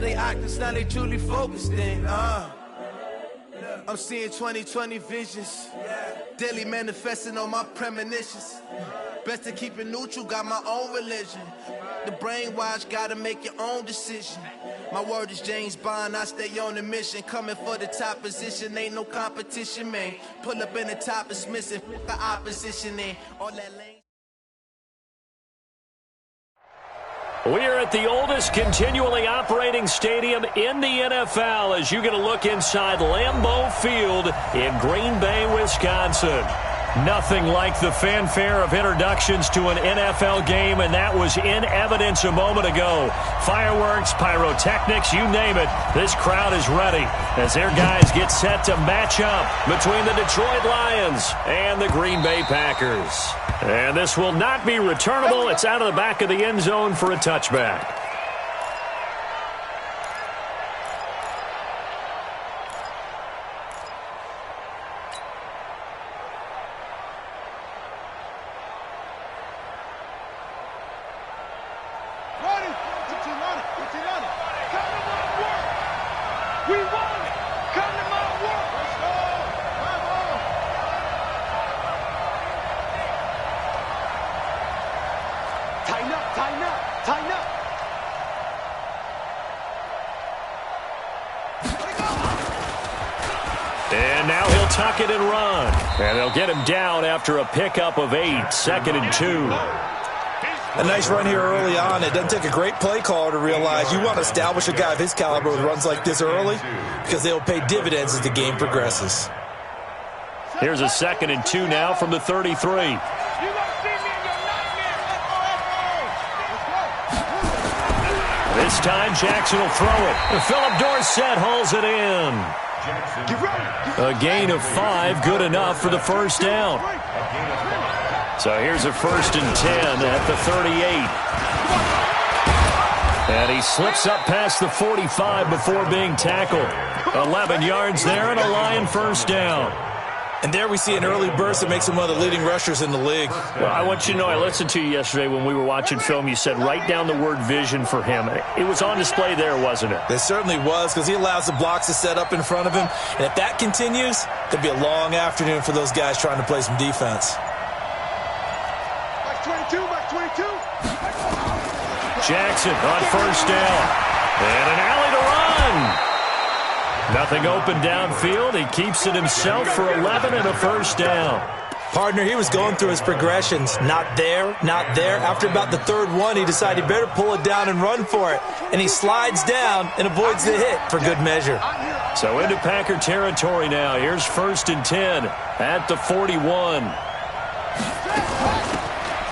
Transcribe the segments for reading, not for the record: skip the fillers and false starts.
they optics, now they truly focused in. I'm seeing 2020 visions. Daily manifesting on my premonitions. Best to keep it neutral, got my own religion. The brainwash, gotta make your own decision. My word is James Bond, I stay on the mission. Coming for the top position, ain't no competition, man. Pull up in the top, it's missing, the opposition in. All that lane. We are at the oldest continually operating stadium in the NFL as you get a look inside Lambeau Field in Green Bay, Wisconsin. Nothing like the fanfare of introductions to an NFL game, and that was in evidence a moment ago. Fireworks, pyrotechnics, you name it. This crowd is ready as their guys get set to match up between the Detroit Lions and the Green Bay Packers. And this will not be returnable. It's out of the back of the end zone for a touchback. And now he'll tuck it and run. And they'll get him down after a pickup of 8, 2nd and 2. A nice run here early on. It doesn't take a great play caller to realize you want to establish a guy of his caliber with runs like this early because they'll pay dividends as the game progresses. Here's a 2nd and 2 now from the 33. This time Jackson will throw it. Philip Dorsett hauls it in. A gain of 5, good enough for the first down. So here's a 1st and 10 at the 38. And he slips up past the 45 before being tackled. 11 yards there and a Lion first down. And there we see an early burst that makes him one of the leading rushers in the league. Well, I want you to know, I listened to you yesterday when we were watching film. You said write down the word vision for him. It was on display there, wasn't it? It certainly was, because he allows the blocks to set up in front of him. And if that continues, there'll be a long afternoon for those guys trying to play some defense. Jackson on first down. And an alley to run. Nothing open downfield. He keeps it himself for 11 and a first down. Partner, he was going through his progressions. Not there, not there. After about the 3rd one, he decided he better pull it down and run for it. And he slides down and avoids the hit for good measure. So into Packer territory now. Here's 1st and 10 at the 41.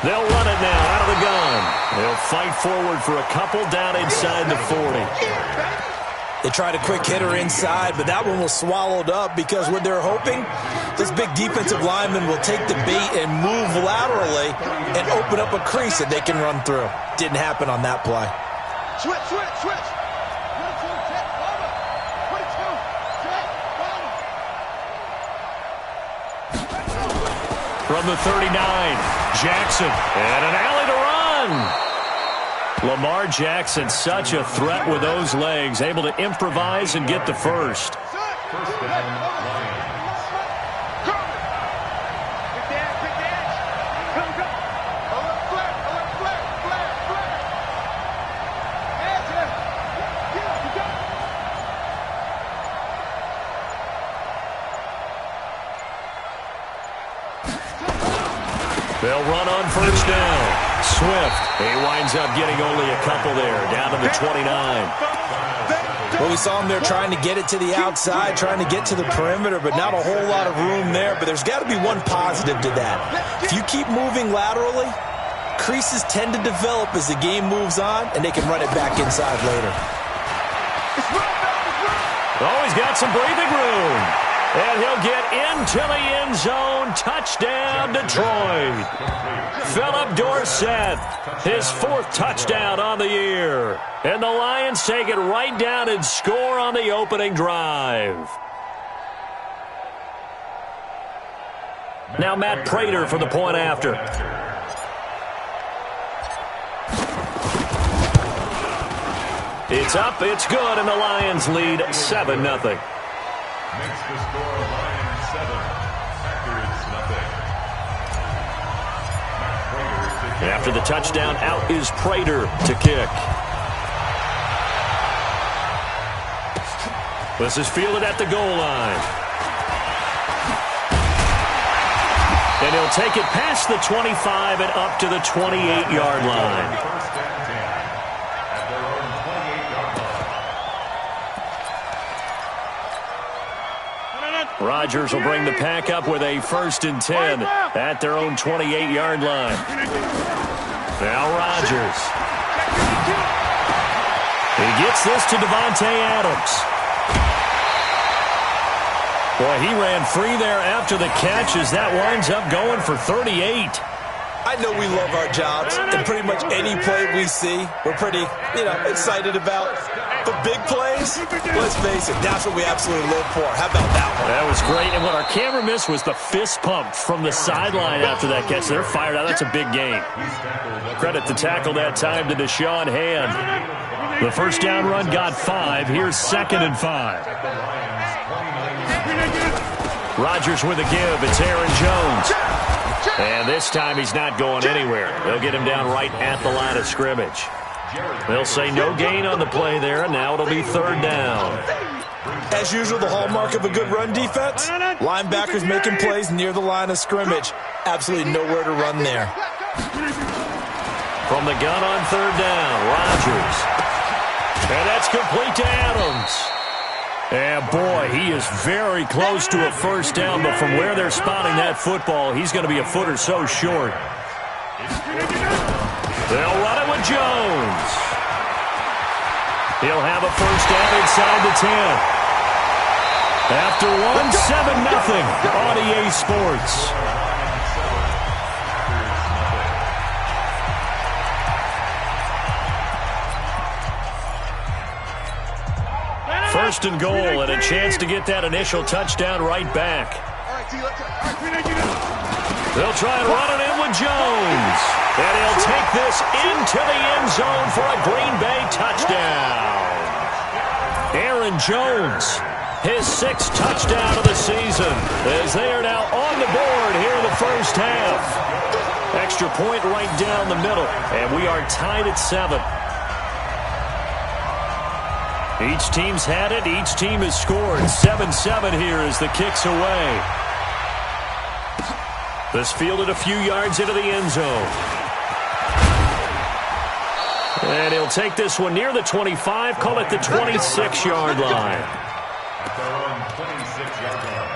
They'll run it now out of the gun. They'll fight forward for a couple down inside the 40. They tried a quick hitter inside, but that one was swallowed up because what they're hoping, this big defensive lineman will take the bait and move laterally and open up a crease that they can run through. Didn't happen on that play. Switch. From the 39, Jackson, and an alley to run. Lamar Jackson, such a threat with those legs, able to improvise and get the first. They'll run on first down. Swift, he winds up getting only a couple there, down to the 29. Well, we saw him there trying to get it to the outside, trying to get to the perimeter, but not a whole lot of room there. But there's got to be one positive to that. If you keep moving laterally, creases tend to develop as the game moves on, and they can run it back inside later. Oh, he's got some breathing room. And he'll get into the end zone. Touchdown, Detroit. Philip Dorsett, his 4th touchdown on the year. And the Lions take it right down and score on the opening drive. Now Matt Prater for the point after. It's up, it's good, and the Lions lead 7-0. Makes the score Lions 7, Packers nothing. After the touchdown, out is Prater to kick. This is fielded at the goal line. And he'll take it past the 25 and up to the 28-yard line. First and 10 at their own 28-yard line. Rodgers will bring the pack up with a 1st and 10 at their own 28-yard line. Now Rodgers. He gets this to Davante Adams. Boy, he ran free there after the catch as that winds up going for 38. I know we love our jobs, and pretty much any play we see, we're pretty, excited about. But big plays, let's face it, that's what we absolutely live for. How about that one? That was great, and what our camera missed was the fist pump from the sideline after that catch. They're fired out. That's a big game. Credit the tackle that time to Deshaun Hand. The first down run got 5. Here's 2nd and 5. Rodgers with a give. It's Aaron Jones. And this time he's not going anywhere. They'll get him down right at the line of scrimmage. They'll say no gain on the play there, and now it'll be 3rd down. As usual, the hallmark of a good run defense, linebackers making plays near the line of scrimmage. Absolutely nowhere to run there. From the gun on 3rd down, Rodgers. And that's complete to Adams. And boy, he is very close to a 1st down, but from where they're spotting that football, he's going to be a foot or so short. They'll run it with Jones. He'll have a 1st down inside the 10. After 7-0 on EA Sports. 1st and goal, and a chance to get that initial touchdown right back. They'll try and run it in with Jones. And he'll take this into the end zone for a Green Bay touchdown. Aaron Jones, his 6th touchdown of the season, as they are now on the board here in the first half. Extra point right down the middle, and we are tied at 7. Each team's had it. Each team has scored. 7-7 here as the kick's away. This fielded a few yards into the end zone. And he'll take this one near the 25, call it the 26-yard line. At their own 26-yard line.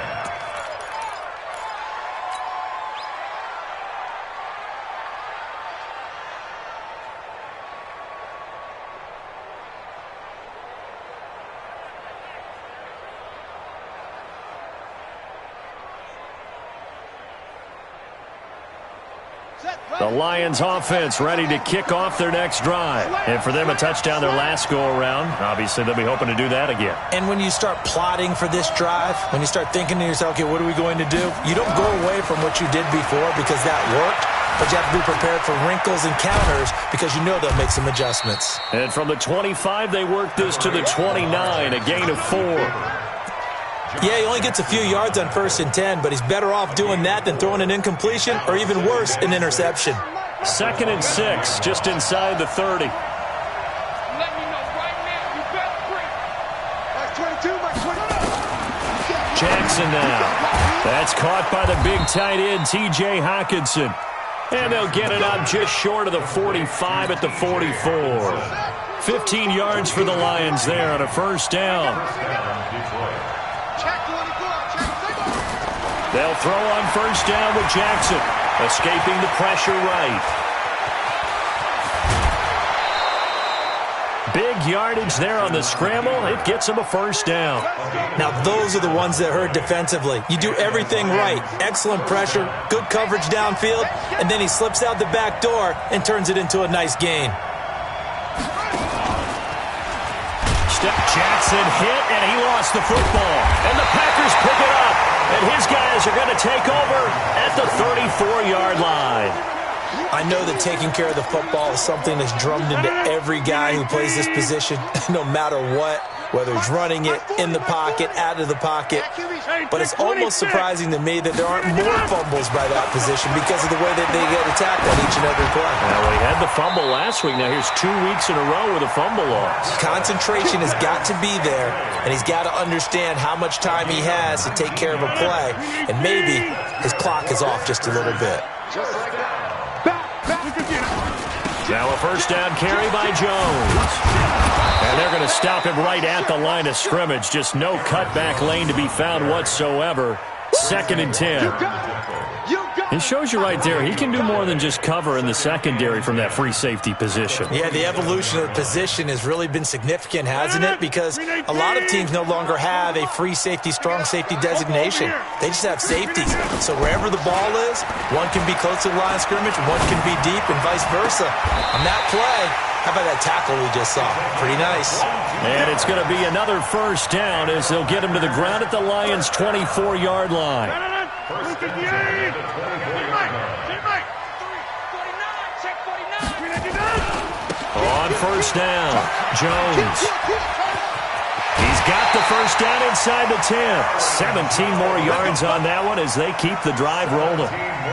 The Lions offense ready to kick off their next drive. And for them, a touchdown their last go-around. Obviously, they'll be hoping to do that again. And when you start plotting for this drive, when you start thinking to yourself, okay, what are we going to do? You don't go away from what you did before because that worked. But you have to be prepared for wrinkles and counters because you know they'll make some adjustments. And from the 25, they work this to the 29, a gain of 4. Yeah, he only gets a few yards on 1st and 10, but he's better off doing that than throwing an incompletion or even worse, an interception. 2nd and 6, just inside the 30. Jackson now. That's caught by the big tight end, T.J. Hockenson. And they'll get it up just short of the 45 at the 44. 15 yards for the Lions there on a 1st down. They'll throw on 1st down with Jackson, escaping the pressure right. Big yardage there on the scramble. It gets him a 1st down. Now, those are the ones that hurt defensively. You do everything right. Excellent pressure, good coverage downfield, and then he slips out the back door and turns it into a nice gain. Jackson hit, and he lost the football. And the Packers pick it up. And his guys are going to take over at the 34-yard line. I know that taking care of the football is something that's drummed into every guy who plays this position, no matter what, whether he's running it, in the pocket, out of the pocket. But it's almost surprising to me that there aren't more fumbles by that position because of the way that they get attacked on each and every play. Well, he had the fumble last week. Now here's 2 weeks in a row with a fumble loss. Concentration has got to be there, and he's got to understand how much time he has to take care of a play, and maybe his clock is off just a little bit. Now a first down carry by Jones. And they're going to stop him right at the line of scrimmage. Just no cutback lane to be found whatsoever. 2nd and 10. It shows you right there, he can do more than just cover in the secondary from that free safety position. Yeah, the evolution of the position has really been significant, hasn't it? Because a lot of teams no longer have a free safety, strong safety designation. They just have safeties. So wherever the ball is, one can be close to the line of scrimmage, one can be deep, and vice versa. On that play, how about that tackle we just saw? Pretty nice. And it's going to be another first down as they'll get him to the ground at the Lions' 24-yard line. On first down, Jones. He's got the first down inside the 10. 17 more yards on that one as they keep the drive rolling.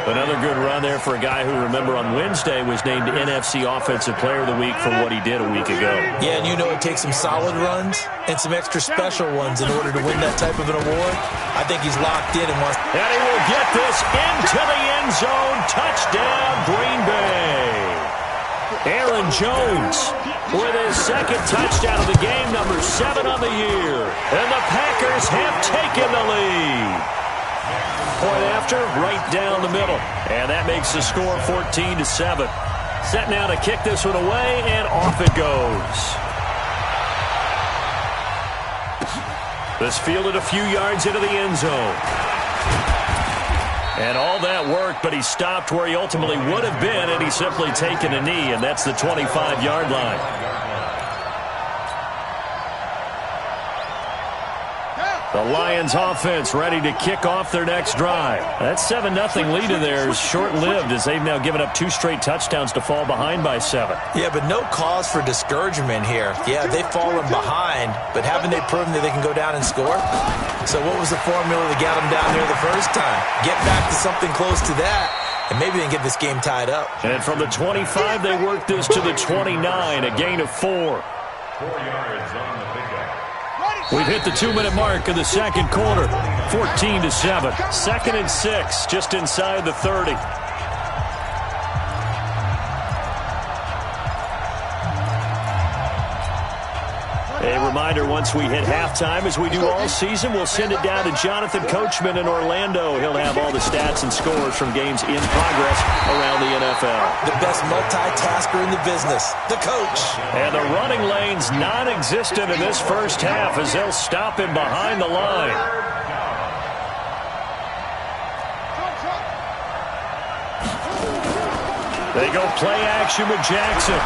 Another good run there for a guy who, remember, on Wednesday was named NFC Offensive Player of the Week for what he did a week ago. Yeah, and you know it takes some solid runs and some extra special ones in order to win that type of an award. I think he's locked in and wants... And he will get this into the end zone. Touchdown, Green Bay. Aaron Jones with his 2nd touchdown of the game, number 7 on the year. And the Packers have taken the lead. Point after, right down the middle. And that makes the score 14-7. Set now to kick this one away, and off it goes. This fielded a few yards into the end zone. And all that worked, but he stopped where he ultimately would have been, and he's simply taken a knee, and that's the 25-yard line. The Lions offense ready to kick off their next drive. That 7-0 lead of theirs short-lived as they've now given up 2 straight touchdowns to fall behind by 7. Yeah, but no cause for discouragement here. Yeah, they've fallen behind, but haven't they proven that they can go down and score? So what was the formula that got them down there the first time? Get back to something close to that, and maybe they can get this game tied up. And from the 25, they work this to the 29, a gain of 4. 4 yards on the pickup. We've hit the 2-minute mark of the second quarter. 14-7. 2nd and 6, just inside the 30. A reminder, once we hit halftime, as we do all season, we'll send it down to Jonathan Coachman in Orlando. He'll have all the stats and scores from games in progress around the NFL. The best multitasker in the business, the coach. And the running lane's non-existent in this first half as they'll stop him behind the line. They go play action with Jackson.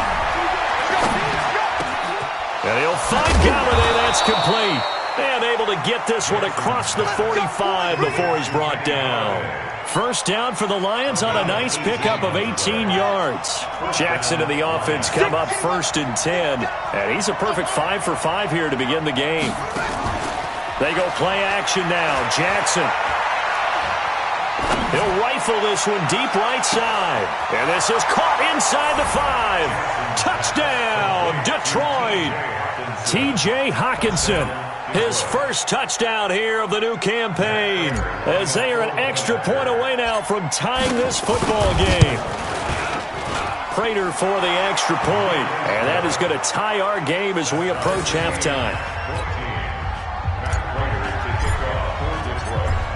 And he'll find Galladay. That's complete. And able to get this one across the 45 before he's brought down. First down for the Lions on a nice pickup of 18 yards. Jackson and the offense come up 1st and 10. And he's a perfect 5 for 5 here to begin the game. They go play action now. Jackson. He'll rifle this one deep right side. And this is caught inside the 5. Touchdown, Detroit. T.J. Hockenson, his first touchdown here of the new campaign, as they are an extra point away now from tying this football game. Prater for the extra point, and that is going to tie our game as we approach halftime.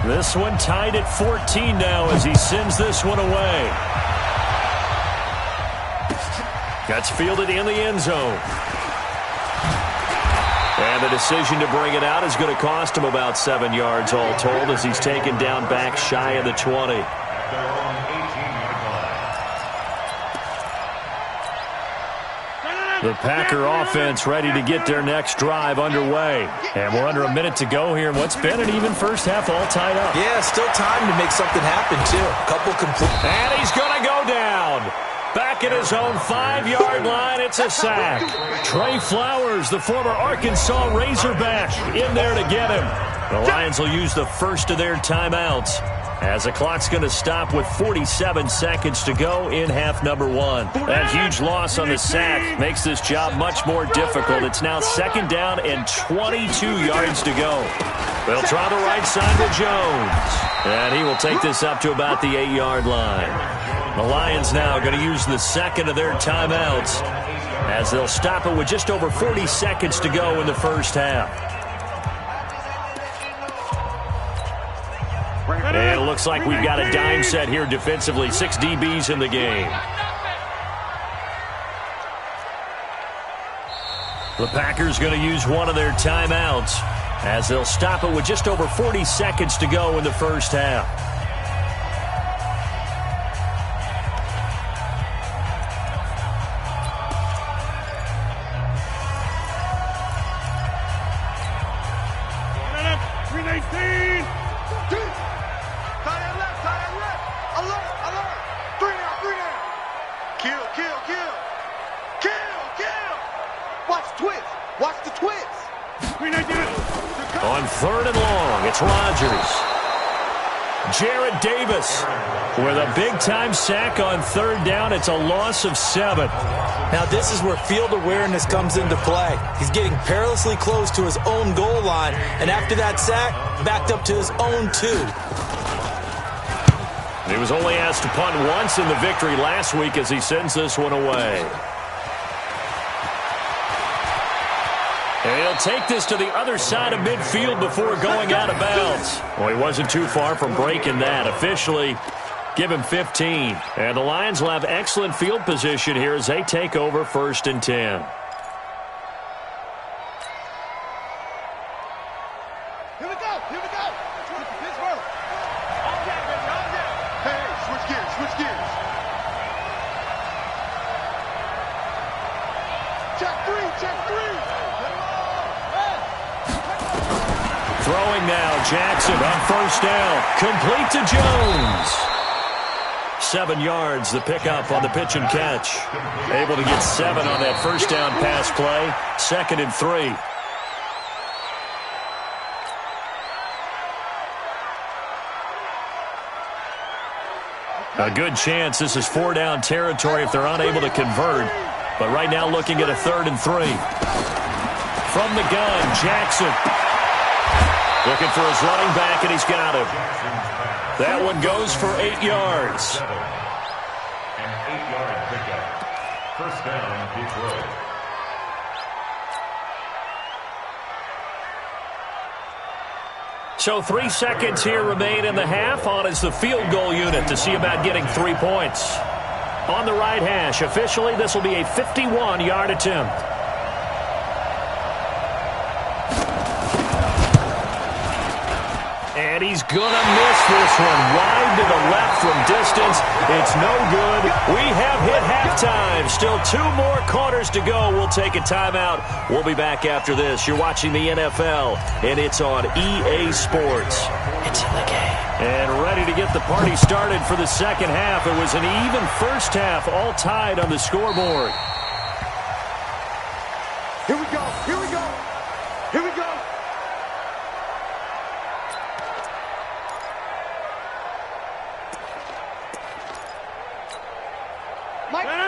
This one tied at 14 now as he sends this one away. That's fielded in the end zone. And the decision to bring it out is going to cost him about 7 yards all told as he's taken down back shy of the 20. The Packer offense ready to get their next drive underway. And we're under a minute to go here in what's been an even first half, all tied up. Yeah, still time to make something happen, too. Couple complete. And he's going to go down. down. Back at his own 5-yard line, it's a sack. Trey Flowers, the former Arkansas Razorback, in there to get him. The Lions will use the first of their timeouts, as the clock's going to stop with 47 seconds to go in half number 1. That huge loss on the sack makes this job much more difficult. It's now 2nd down and 22 yards to go. They'll try the right side to Jones, and he will take this up to about the 8-yard line. The Lions now going to use the second of their timeouts, as they'll stop it with just over 40 seconds to go in the first half. And it looks like we've got a dime set here defensively. 6 DBs in the game. The Packers going to use one of their timeouts, as they'll stop it with just over 40 seconds to go in the first half. On 3rd and long, it's Rodgers. Jarrett Davis with a big-time sack on 3rd down. It's a loss of 7. Now this is where field awareness comes into play. He's getting perilously close to his own goal line, and after that sack, backed up to his own 2. He was only asked to punt once in the victory last week as he sends this one away. And he'll take this to the other side of midfield before going out of bounds. Well, he wasn't too far from breaking that. Officially, give him 15. And the Lions will have excellent field position here as they take over 1st and 10. Here we go. Here we go. Pittsburgh. All day, baby. All day. Hey, switch gears. Switch gears. Check 3. Check 3. Throwing now, Jackson on 1st down. Complete to Jones. 7 yards, the pickup on the pitch and catch. Able to get 7 on that 1st down pass play. 2nd and 3. A good chance this is 4-down territory if they're unable to convert. But right now looking at a 3rd and 3. From the gun, Jackson. Looking for his running back, and he's got him. That one goes for 8 yards. An 8-yard pickup. 1st down, Detroit. So 3 seconds here remain in the half. On is the field goal unit to see about getting 3 points. On the right hash, officially, this will be a 51-yard attempt. And he's going to miss this one. Wide to the left from distance. It's no good. We have hit halftime. Still 2 more quarters to go. We'll take a timeout. We'll be back after this. You're watching the NFL, and it's on EA Sports. It's in the game. And ready to get the party started for the second half. It was an even first half, all tied on the scoreboard. Here we go. Here we go. Here we go.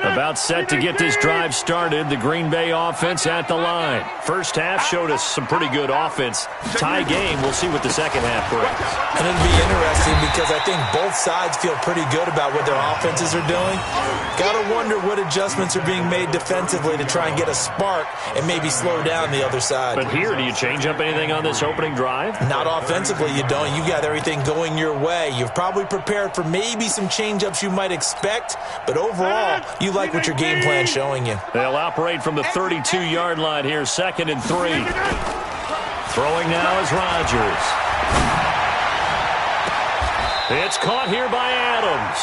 About set to get this drive started. The Green Bay offense at the line. First half showed us some pretty good offense. Tie game. We'll see what the second half brings. And it'll be interesting because I think both sides feel pretty good about what their offenses are doing. Got to wonder what adjustments are being made defensively to try and get a spark and maybe slow down the other side. But here, do you change up anything on this opening drive? Not offensively, you don't. You got everything going your way. You've probably prepared for maybe some change-ups you might expect, but overall, you like what your game plan's showing you. They'll operate from the 32-yard line here, 2nd and 3. Throwing now is Rodgers. It's caught here by Adams.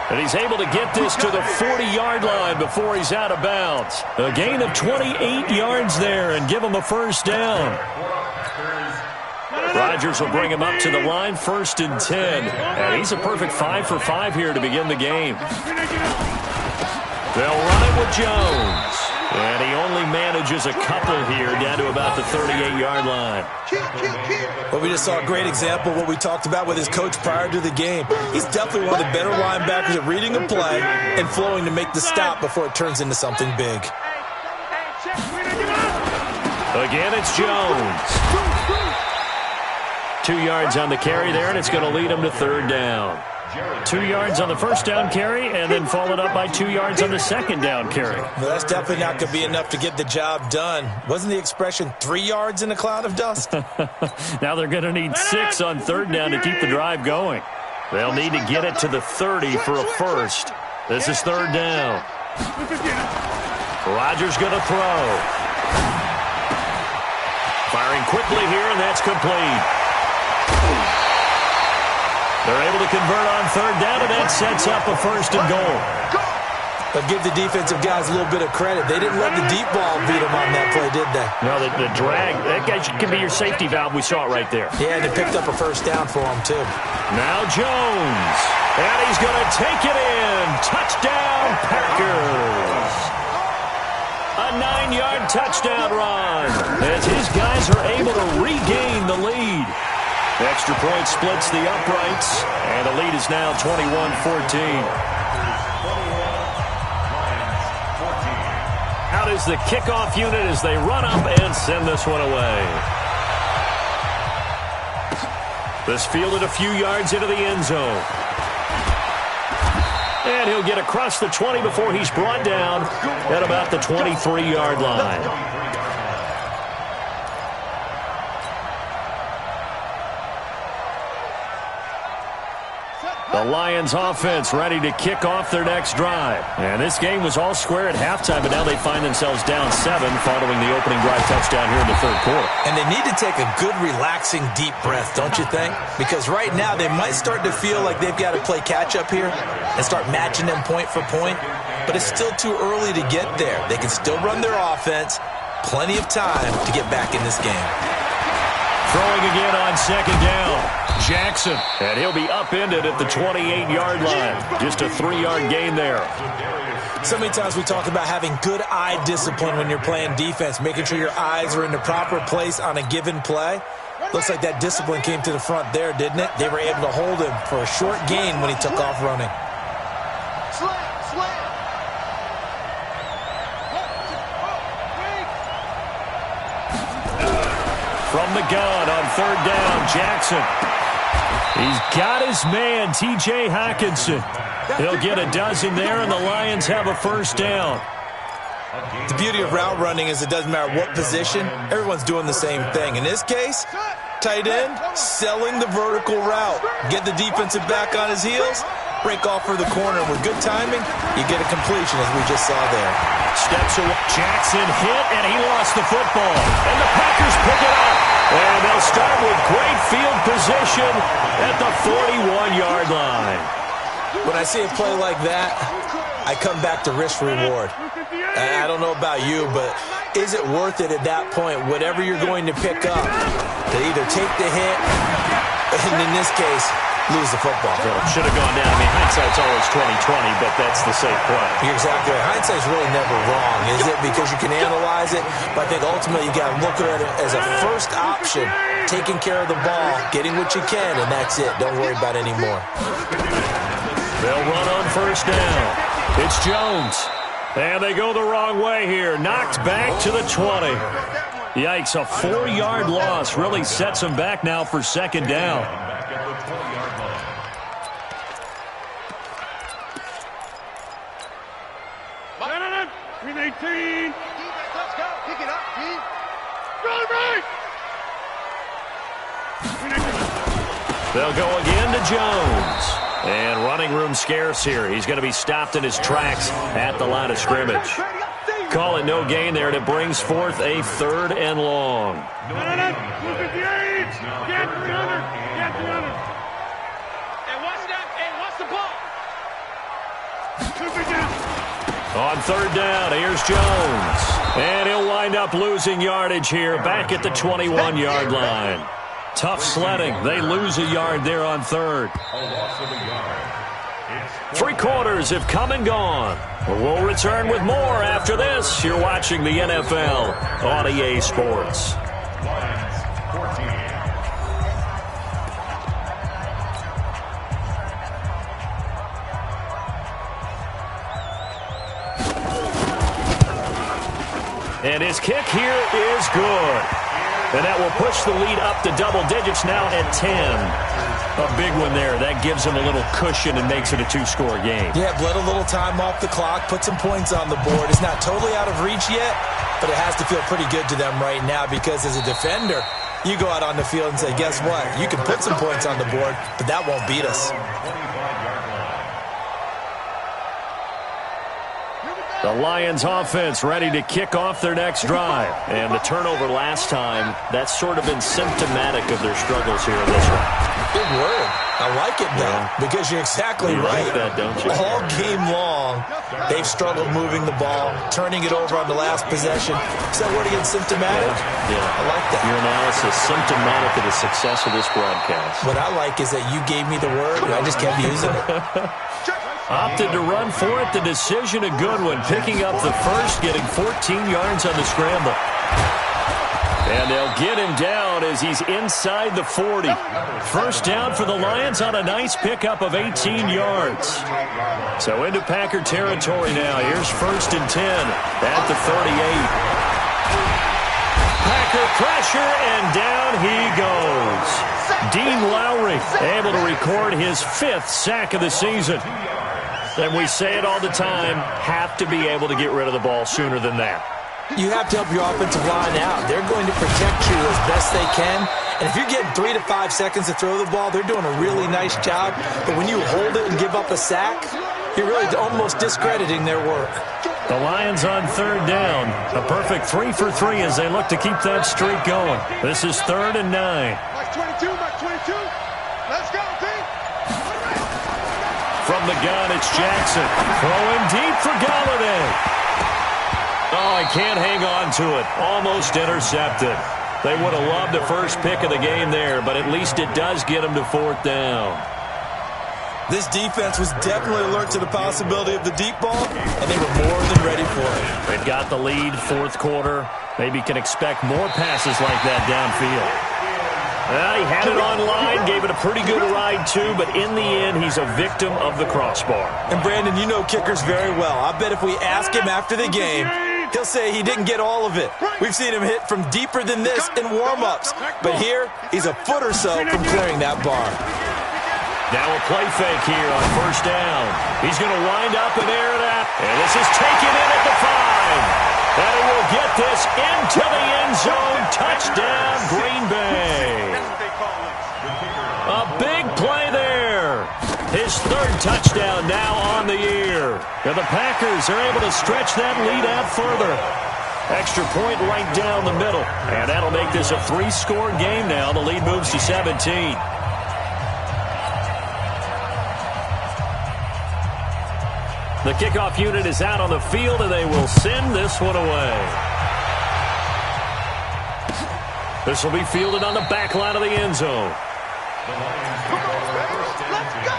And he's able to get this to the 40-yard line before he's out of bounds. A gain of 28 yards there and give him a first down. Rodgers will bring him up to the line, 1st and 10. And he's a perfect 5 for 5 here to begin the game. They'll run it with Jones. And he only manages a couple here down to about the 38-yard line. Well, we just saw a great example of what we talked about with his coach prior to the game. He's definitely one of the better linebackers at reading a play and flowing to make the stop before it turns into something big. Again, it's Jones. 2 yards on the carry there, and it's going to lead him to third down. 2 yards on the first down carry, and then followed up by 2 yards on the second down carry. Well, that's definitely not going to be enough to get the job done. Wasn't the expression 3 yards in a cloud of dust? Now they're going to need 6 on third down to keep the drive going. They'll need to get it to the 30 for a first. This is third down. Rodgers going to throw. Firing quickly here, and that's complete. They're able to convert on third down, and that sets up a first and goal. But give the defensive guys a little bit of credit. They didn't let the deep ball beat them on that play, did they? No, the drag, that guy can be your safety valve. We saw it right there. Yeah, and they picked up a first down for him, too. Now Jones, and he's going to take it in. Touchdown, Packers. A 9-yard touchdown run as his guys are able to regain the lead. Extra point splits the uprights, and the lead is now 21-14. Out is the kickoff unit as they run up and send this one away. This fielded a few yards into the end zone. And he'll get across the 20 before he's brought down at about the 23-yard line. The Lions offense ready to kick off their next drive. And this game was all square at halftime, but now they find themselves down 7 following the opening drive touchdown here in the third quarter. And they need to take a good, relaxing, deep breath, don't you think? Because right now they might start to feel like they've got to play catch-up here and start matching them point for point. But it's still too early to get there. They can still run their offense. Plenty of time to get back in this game. Throwing again on second down. Jackson, and he'll be upended at the 28-yard line. Just a 3-yard gain there. So many times we talk about having good eye discipline when you're playing defense, making sure your eyes are in the proper place on a given play. Looks like that discipline came to the front there, didn't it? They were able to hold him for a short gain when he took off running. From the gun on third down, Jackson. He's got his man, T.J. Hockenson. He'll get a dozen there, and the Lions have a first down. The beauty of route running is it doesn't matter what position. Everyone's doing the same thing. In this case, tight end, selling the vertical route. Get the defensive back on his heels, break off for the corner. With good timing, you get a completion, as we just saw there. Steps away. Jackson hit, and he lost the football. And the Packers pick it up. And they'll start with great field position at the 41-yard line. When I see a play like that, I come back to risk-reward. I don't know about you, but is it worth it at that point, whatever you're going to pick up, to either take the hit, and in this case, lose the football? Should have gone down. I mean, hindsight's always 20/20, but that's the safe play. You're exactly right. Hindsight's really never wrong, is it? Because you can analyze it, but I think ultimately you got to look at it as a first option, taking care of the ball, getting what you can, and that's it. Don't worry about it anymore. They'll run on first down. It's Jones. And they go the wrong way here. Knocked back to the 20. Yikes, a 4-yard loss really sets them back now for second down. Green 18. Let's go. Pick it up, Pete. Go right. They'll go again to Jones. And running room scarce here. He's going to be stopped in his tracks at the line of scrimmage. Call it no gain there, and it brings forth a third and long. Get 300. Get 300. And watch that. And watch the ball. On third down, here's Jones. And he'll wind up losing yardage here back at the 21-yard line. Tough sledding. They lose a yard there on third. Three quarters have come and gone. We'll return with more after this. You're watching the NFL on EA Sports. And his kick here is good. And that will push the lead up to double digits now at 10. A big one there. That gives him a little cushion and makes it a two-score game. Yeah, bled a little time off the clock, put some points on the board. It's not totally out of reach yet, but it has to feel pretty good to them right now because as a defender, you go out on the field and say, guess what? You can put some points on the board, but that won't beat us. The Lions offense ready to kick off their next drive. And the turnover last time, that's sort of been symptomatic of their struggles here in this one. Big word. I like it, though, because you're exactly right. You like that, don't you? All game long, they've struggled moving the ball, turning it over on the last possession. Is that word again, symptomatic? Yeah. I like that. Your analysis, symptomatic of the success of this broadcast. What I like is that you gave me the word, and I just kept using it. Opted to run for it. The decision a good one. Picking up the first, getting 14 yards on the scramble. And they'll get him down as he's inside the 40. First down for the Lions on a nice pickup of 18 yards. So into Packer territory now. Here's 1st and 10 at the 38. Packer pressure, and down he goes. Dean Lowry able to record his 5th sack of the season. And we say it all the time, have to be able to get rid of the ball sooner than that. You have to help your offensive line out. They're going to protect you as best they can. And if you're getting 3 to 5 seconds to throw the ball, they're doing a really nice job. But when you hold it and give up a sack, you're really almost discrediting their work. The Lions on 3rd down. A perfect 3 for 3 as they look to keep that streak going. This is 3rd and 9. Mike 22, Mike 22. Let's go, team. From the gun, it's Jackson. Throwing deep for Galladay. Oh, I can't hang on to it. Almost intercepted. They would have loved the first pick of the game there, but at least it does get them to 4th down. This defense was definitely alert to the possibility of the deep ball, and they were more than ready for it. They've got the lead, 4th quarter. Maybe can expect more passes like that downfield. He had it online, gave it a pretty good ride too, but in the end, he's a victim of the crossbar. And Brandon, you know kickers very well. I bet if we ask him after the game, he'll say he didn't get all of it. We've seen him hit from deeper than this in warm-ups, but here, he's a foot or so from clearing that bar. Now a play fake here on 1st down. He's going to wind up and air it out. And this is taken in at the 5. And he will get this into the end zone. Touchdown, Green Bay. A big play there. His 3rd touchdown now on the year. And the Packers are able to stretch that lead out further. Extra point right down the middle. And that'll make this a 3-score game now. The lead moves to 17. The kickoff unit is out on the field, and they will send this one away. This will be fielded on the back line of the end zone. Come on, baby. Let's go.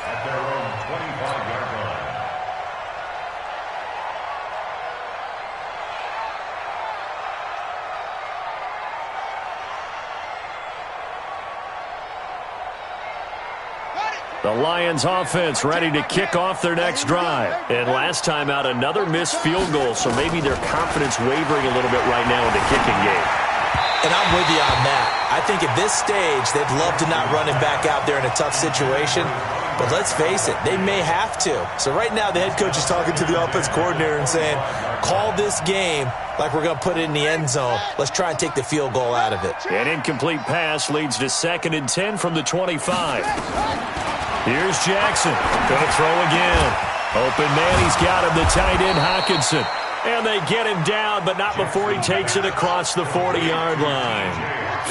At their own 25-yard line. The Lions offense ready to kick off their next drive. And last time out, another missed field goal, so maybe their confidence wavering a little bit right now in the kicking game. And I'm with you on that. I think at this stage, they'd love to not run him back out there in a tough situation. But let's face it, they may have to. So right now, the head coach is talking to the offense coordinator and saying, call this game like we're going to put it in the end zone. Let's try and take the field goal out of it. An incomplete pass leads to 2nd and 10 from the 25. Here's Jackson. Going to throw again. Open man, he's got him, the tight end Hockenson. And they get him down, but not before he takes it across the 40-yard line.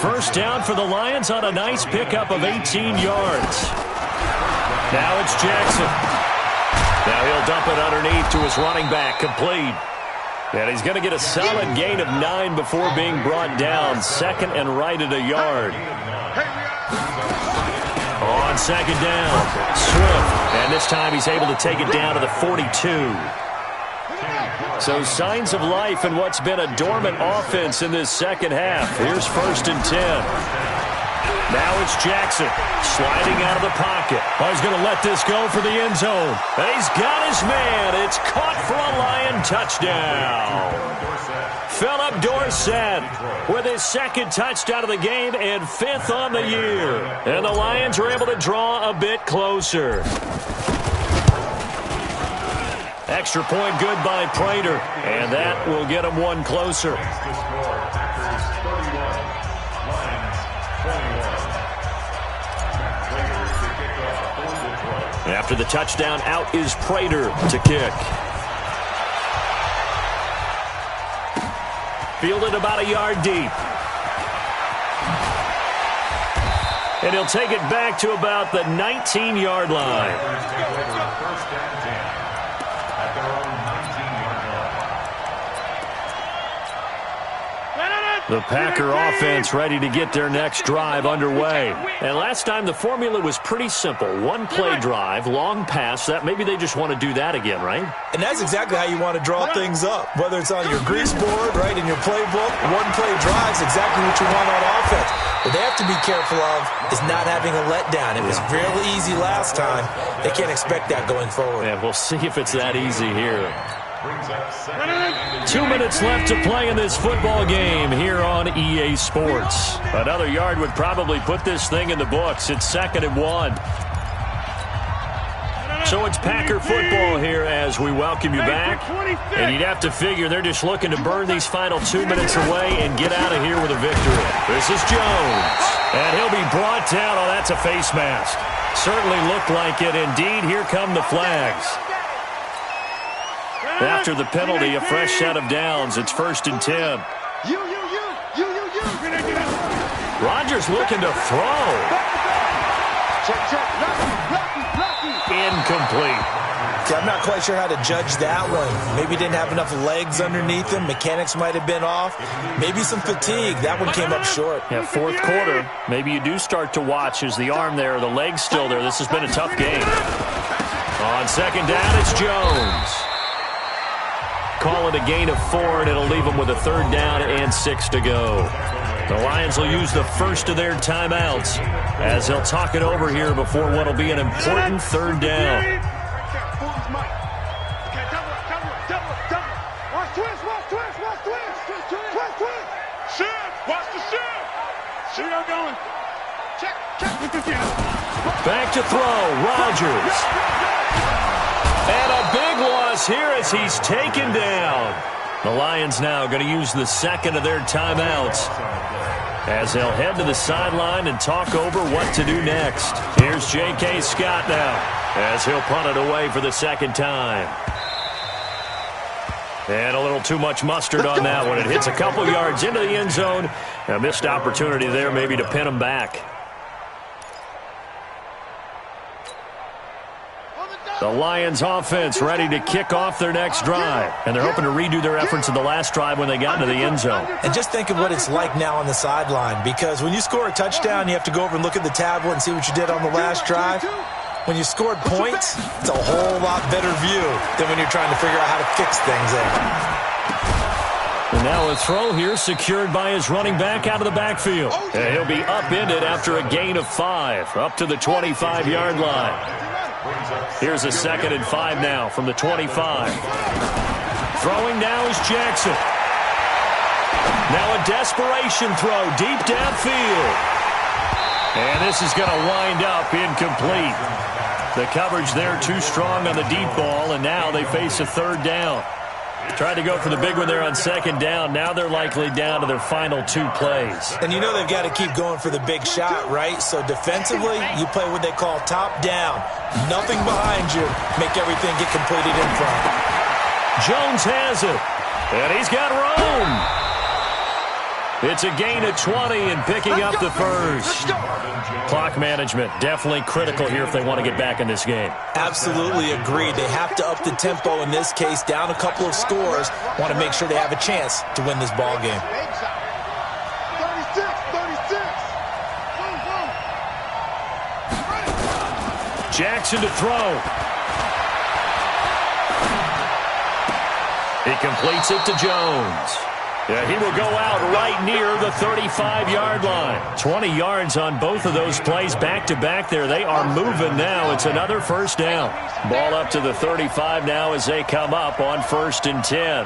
First down for the Lions on a nice pickup of 18 yards. Now it's Jackson. Now he'll dump it underneath to his running back, complete. And he's going to get a solid gain of 9 before being brought down. 2nd and right at a yard. On on second down. Swift, and this time he's able to take it down to the 42. So signs of life in what's been a dormant offense in this second half. Here's 1st and 10. Now it's Jackson sliding out of the pocket. Oh, he's going to let this go for the end zone. And he's got his man. It's caught for a Lion touchdown. Philip Dorsett with his 2nd touchdown of the game and 5th on the year. And the Lions are able to draw a bit closer. Extra point good by Prater, and that will get him one closer. After the touchdown, out is Prater to kick. Fielded about a yard deep. And he'll take it back to about the 19-yard line. The Packer offense ready to get their next drive underway. And last time the formula was pretty simple. One play drive, long pass. That maybe they just want to do that again, right? And that's exactly how you want to draw things up. Whether it's on your grease board, right, in your playbook, one play drive is exactly what you want on offense. What they have to be careful of is not having a letdown. It was real easy last time. They can't expect that going forward. Yeah, we'll see if it's that easy here. 2 minutes left to play in this football game here on EA Sports. Another yard would probably put this thing in the books. It's 2nd and 1. So it's Packer football here as we welcome you back. And you'd have to figure they're just looking to burn these final 2 minutes away and get out of here with a victory. This is Jones. And he'll be brought down. Oh, that's a face mask. Certainly looked like it. Indeed, here come the flags. After the penalty, a fresh set of downs. It's 1st and 10. Rodgers looking to throw. Incomplete. See, I'm not quite sure how to judge that one. Maybe didn't have enough legs underneath him. Mechanics might have been off. Maybe some fatigue. That one came up short. Yeah, 4th quarter. Maybe you do start to watch. Is the arm there, the leg's still there? This has been a tough game. On 2nd down, it's Jones. Call it a gain of 4, and it'll leave them with a 3rd down and 6 to go. The Lions will use the first of their timeouts as they'll talk it over here before what will be an important 3rd down. Back to throw, Rodgers. And a big loss here as he's taken down. The Lions now going to use the 2nd of their timeouts as they'll head to the sideline and talk over what to do next. Here's J.K. Scott now as he'll punt it away for the 2nd time. And a little too much mustard on that one. It hits a couple yards into the end zone. A missed opportunity there maybe to pin him back. The Lions offense ready to kick off their next drive. And they're hoping to redo their efforts in the last drive when they got into the end zone. And just think of what it's like now on the sideline. Because when you score a touchdown, you have to go over and look at the tablet and see what you did on the last drive. When you scored points, it's a whole lot better view than when you're trying to figure out how to fix things there. And now a throw here secured by his running back out of the backfield. And he'll be upended after a gain of 5 up to the 25-yard line. Here's a 2nd and 5 now from the 25. Throwing now is Jackson. Now a desperation throw deep downfield. And this is going to wind up incomplete. The coverage there too strong on the deep ball, and now they face a 3rd down. Tried to go for the big one there on 2nd down. Now they're likely down to their final 2 plays. And you know they've got to keep going for the big shot, right? So defensively, you play what they call top down. Nothing behind you. Make everything get completed in front. Jones has it. And he's got room. It's a gain of 20 and picking up the first. Clock management definitely critical here if they want to get back in this game. Absolutely agreed. They have to up the tempo in this case, down a couple of scores. Want to make sure they have a chance to win this ball game. 36. Jackson to throw. He completes it to Jones. Yeah, he will go out right near the 35-yard line. 20 yards on both of those plays back-to-back there. They are moving now. It's another first down. Ball up to the 35 now as they come up on 1st and 10.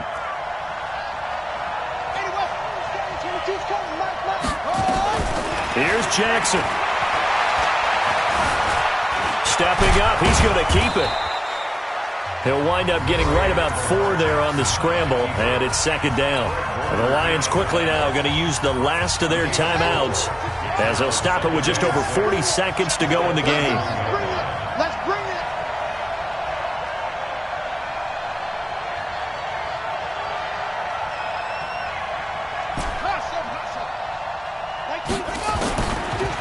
Here's Jackson. Stepping up. He's going to keep it. He'll wind up getting right about 4 there on the scramble, and it's 2nd down. And the Lions quickly now going to use the last of their timeouts as they'll stop it with just over 40 seconds to go in the game. Let's bring it.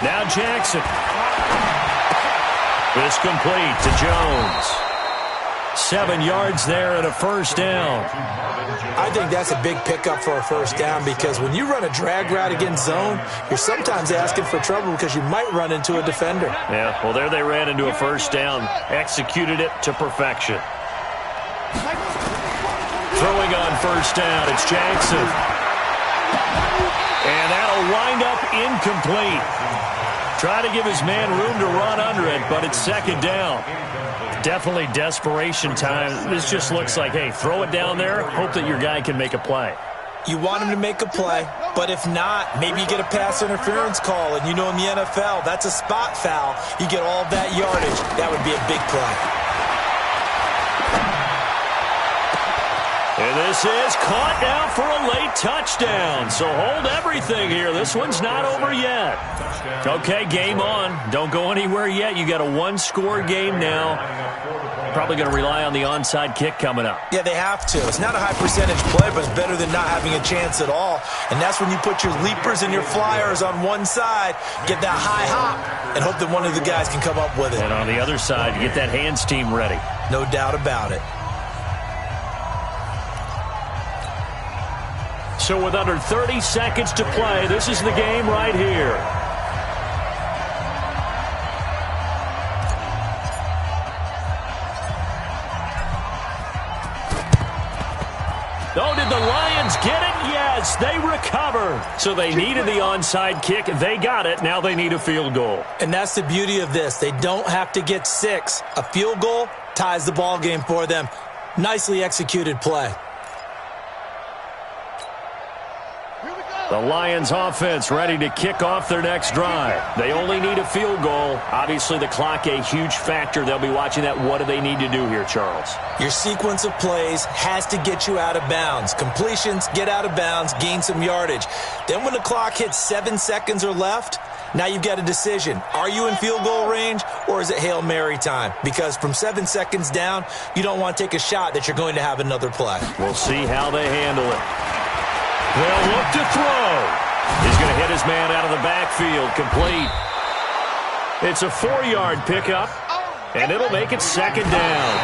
Now Jackson. This complete to Jones. 7 yards there and a first down. I think that's a big pickup for a first down because when you run a drag route against zone, you're sometimes asking for trouble because you might run into a defender. Yeah, well, there they ran into a first down. Executed it to perfection. Throwing on first down, it's Jackson. And that'll wind up incomplete. Try to give his man room to run under it, but it's 2nd down. Definitely desperation time. This just looks like, hey, throw it down there, hope that your guy can make a play. You want him to make a play, but if not, maybe you get a pass interference call, and you know in the NFL, that's a spot foul. You get all that yardage. That would be a big play. And this is caught now for a late touchdown. So hold everything here. This one's not over yet. Okay, game on. Don't go anywhere yet. You got a 1-score game now. Probably going to rely on the onside kick coming up. Yeah, they have to. It's not a high percentage play, but it's better than not having a chance at all. And that's when you put your leapers and your flyers on one side, get that high hop, and hope that one of the guys can come up with it. And on the other side, you get that hands team ready. No doubt about it. So with under 30 seconds to play, this is the game right here. Oh, did the Lions get it? Yes, they recover. So they needed the onside kick. They got it. Now they need a field goal. And that's the beauty of this. They don't have to get 6. A field goal ties the ball game for them. Nicely executed play. The Lions offense ready to kick off their next drive. They only need a field goal. Obviously, the clock a huge factor. They'll be watching that. What do they need to do here, Charles? Your sequence of plays has to get you out of bounds. Completions, get out of bounds, gain some yardage. Then when the clock hits 7 seconds or left, now you've got a decision. Are you in field goal range or is it Hail Mary time? Because from 7 seconds down, you don't want to take a shot that you're going to have another play. We'll see how they handle it. They'll look to throw. He's going to hit his man out of the backfield. Complete. It's a 4-yard pickup, and it'll make it 2nd down.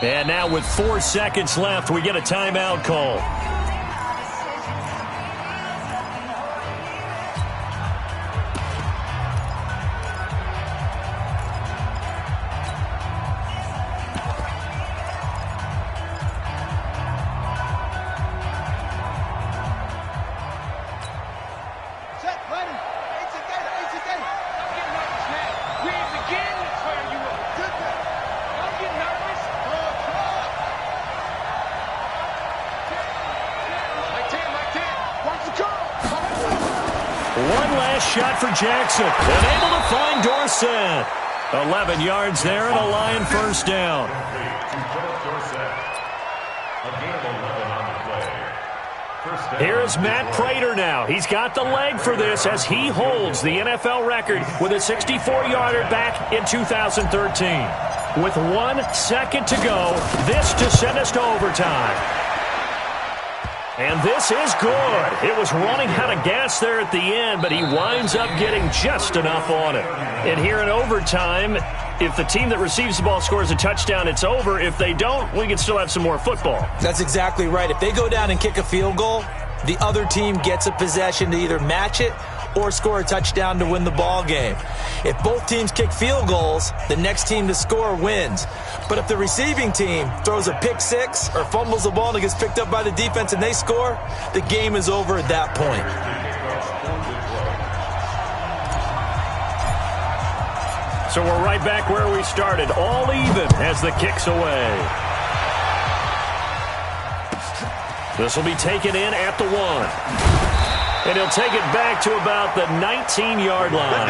And now with 4 seconds left, we get a timeout call. One last shot for Jackson. And able to find Dorsett. 11 yards there and a Lion first down. Here's Matt Prater now. He's got the leg for this as he holds the NFL record with a 64-yarder back in 2013. With 1 second to go, this to send us to overtime. And this is good. It was running out of gas there at the end, but he winds up getting just enough on it. And here in overtime, if the team that receives the ball scores a touchdown, it's over. If they don't, we can still have some more football. That's exactly right. If they go down and kick a field goal, the other team gets a possession to either match it or score a touchdown to win the ball game. If both teams kick field goals, the next team to score wins. But if the receiving team throws a pick six or fumbles the ball and it gets picked up by the defense and they score, the game is over at that point. So we're right back where we started, all even as the kick's away. This will be taken in at the 1. And he'll take it back to about the 19-yard line.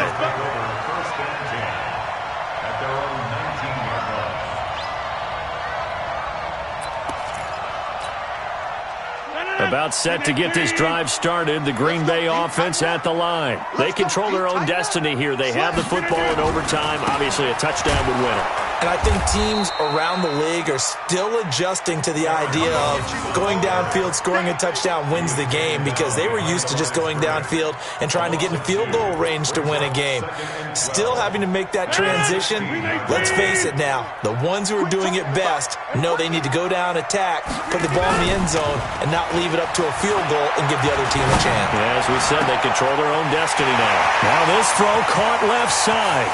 About set to get this drive started, the Green Bay offense at the line. They control their own destiny here. They have the football in overtime. Obviously, a touchdown would win it. And I think teams around the league are still adjusting to the idea of going downfield, scoring a touchdown wins the game, because they were used to just going downfield and trying to get in field goal range to win a game. Still having to make that transition. Let's face it now, the ones who are doing it best know they need to go down, attack, put the ball in the end zone, and not leave it up to a field goal and give the other team a chance. Yeah, as we said, they control their own destiny now. Now this throw caught left side.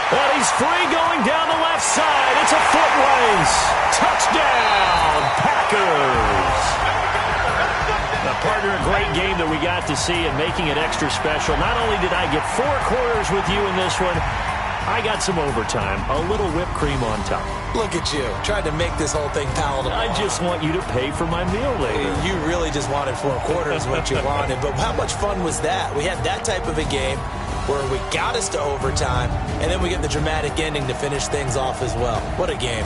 And he's free going down the left side. It's a foot race. Touchdown, Packers. Now, partner, a great game that we got to see and making it extra special. Not only did I get 4 quarters with you in this one, I got some overtime, a little whipped cream on top. Look at you, trying to make this whole thing palatable. I just want you to pay for my meal later. You really just wanted 4 quarters what you wanted, but how much fun was that? We had that type of a game where we got us to overtime, and then we get the dramatic ending to finish things off as well. What a game.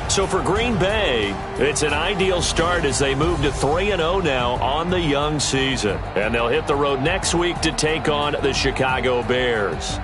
So for Green Bay, it's an ideal start as they move to 3-0 now on the young season. And they'll hit the road next week to take on the Chicago Bears.